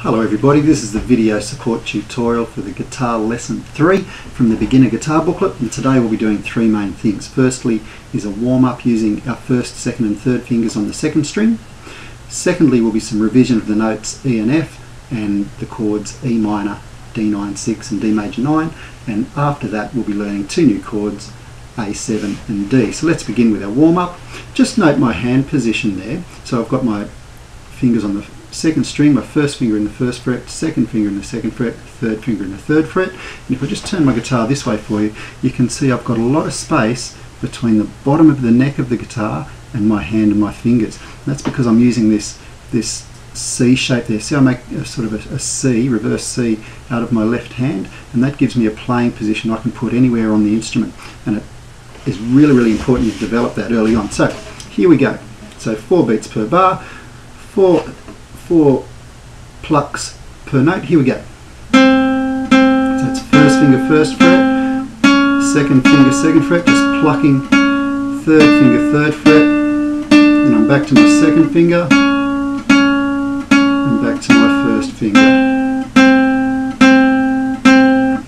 Hello everybody, this is the video support tutorial for the guitar lesson 3 from the beginner guitar booklet, and today we'll be doing three main things. Firstly is a warm-up using our first, second and third fingers on the second string. Secondly will be some revision of the notes E and F and the chords E minor, D9-6 and D major 9, and after that we'll be learning two new chords, A7 and D. So let's begin with our warm-up. Just note my hand position there. So I've got my fingers on the second string, my first finger in the first fret, second finger in the second fret, third finger in the third fret. And if I just turn my guitar this way for you, you can see I've got a lot of space between the bottom of the neck of the guitar and my hand and my fingers. And that's because I'm using this C shape there. See, I make a sort of a C, reverse C, out of my left hand, and that gives me a playing position I can put anywhere on the instrument. And it is really important you develop that early on. So here we go. So 4 beats per bar, four plucks per note. Here we go. So it's first finger first fret, second finger second fret, just plucking, third finger third fret, then I'm back to my second finger and back to my first finger.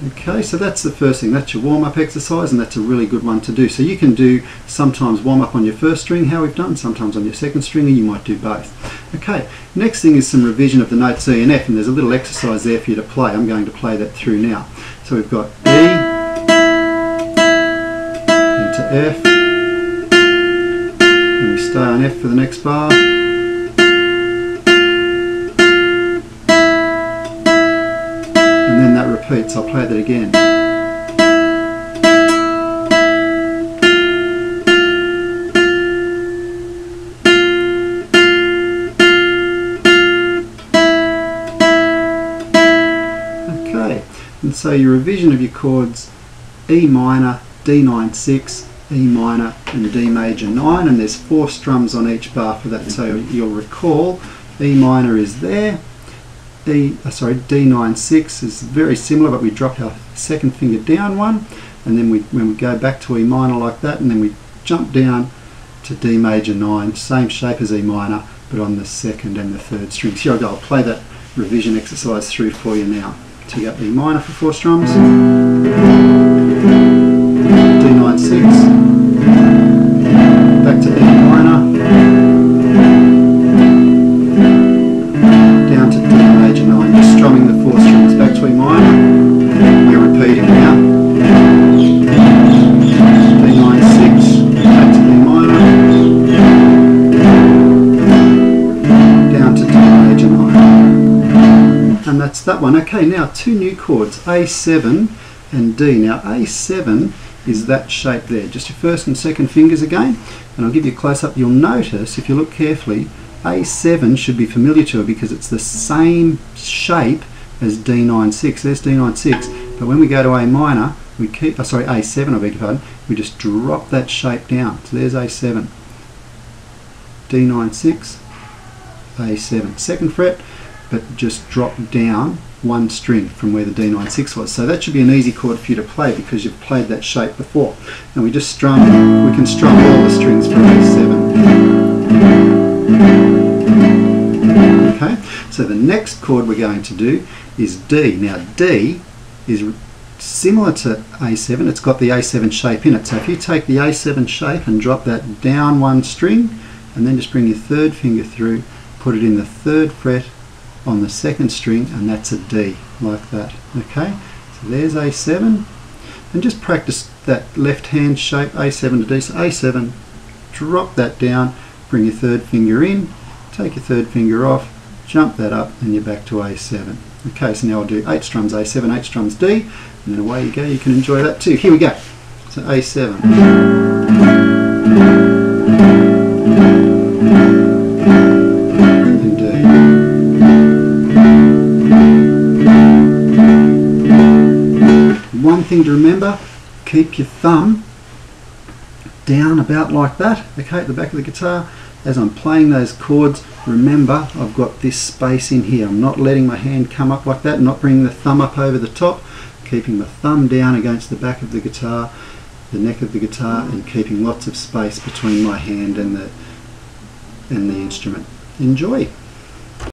Okay, so that's the first thing. That's your warm-up exercise, and that's a really good one to do. So you can do sometimes warm-up on your first string, how we've done, sometimes on your second string, and you might do both. Okay, next thing is some revision of the notes E and F, and there's a little exercise there for you to play. I'm going to play that through now. So we've got E into F, and we stay on F for the next bar. And then that repeats. I'll play that again. And so your revision of your chords E minor, D9-6, E minor and D major 9, and there's 4 strums on each bar for that. So you'll recall E minor is there, D9-6 is very similar, but we drop our second finger down one, and then when we go back to E minor like that, and then we jump down to D major 9, same shape as E minor, but on the second and the third strings. Here I go, I'll play that revision exercise through for you now. So you got E minor for 4 strums, D9-6, back to E minor, down to D major 9, just strumming the 4 strings, back to E minor, we're repeating now, D9-6, back to E minor, down to D major 9. And that's that one. Okay, now two new chords, A7 and D. Now A7 is that shape there, just your first and second fingers again, and I'll give you a close-up. You'll notice, if you look carefully, A7 should be familiar to her because it's the same shape as D9-6. There's D9-6, but when we go to A minor, we keep, A7, I beg your pardon, we just drop that shape down. So there's A7, D9-6, A7, second fret, but just drop down one string from where the D9-6 was. So that should be an easy chord for you to play because you've played that shape before. And we just strum, we can strum all the strings from A7. Okay, so the next chord we're going to do is D. Now D is similar to A7, it's got the A7 shape in it. So if you take the A7 shape and drop that down one string, and then just bring your third finger through, put it in the third fret on the second string, and that's a D, like that. Okay, so there's A7, and just practice that left hand shape, A7 to D. So A7, drop that down, bring your third finger in, take your third finger off, jump that up, and you're back to A7. Okay, so now I'll do 8 strums A7, 8 strums D, and then away you go. You can enjoy that too. Here we go. So A7. One thing to remember, keep your thumb down about like that, okay, at the back of the guitar. As I'm playing those chords, remember I've got this space in here. I'm not letting my hand come up like that, not bringing the thumb up over the top, keeping my thumb down against the back of the guitar, the neck of the guitar, and keeping lots of space between my hand and the instrument. Enjoy!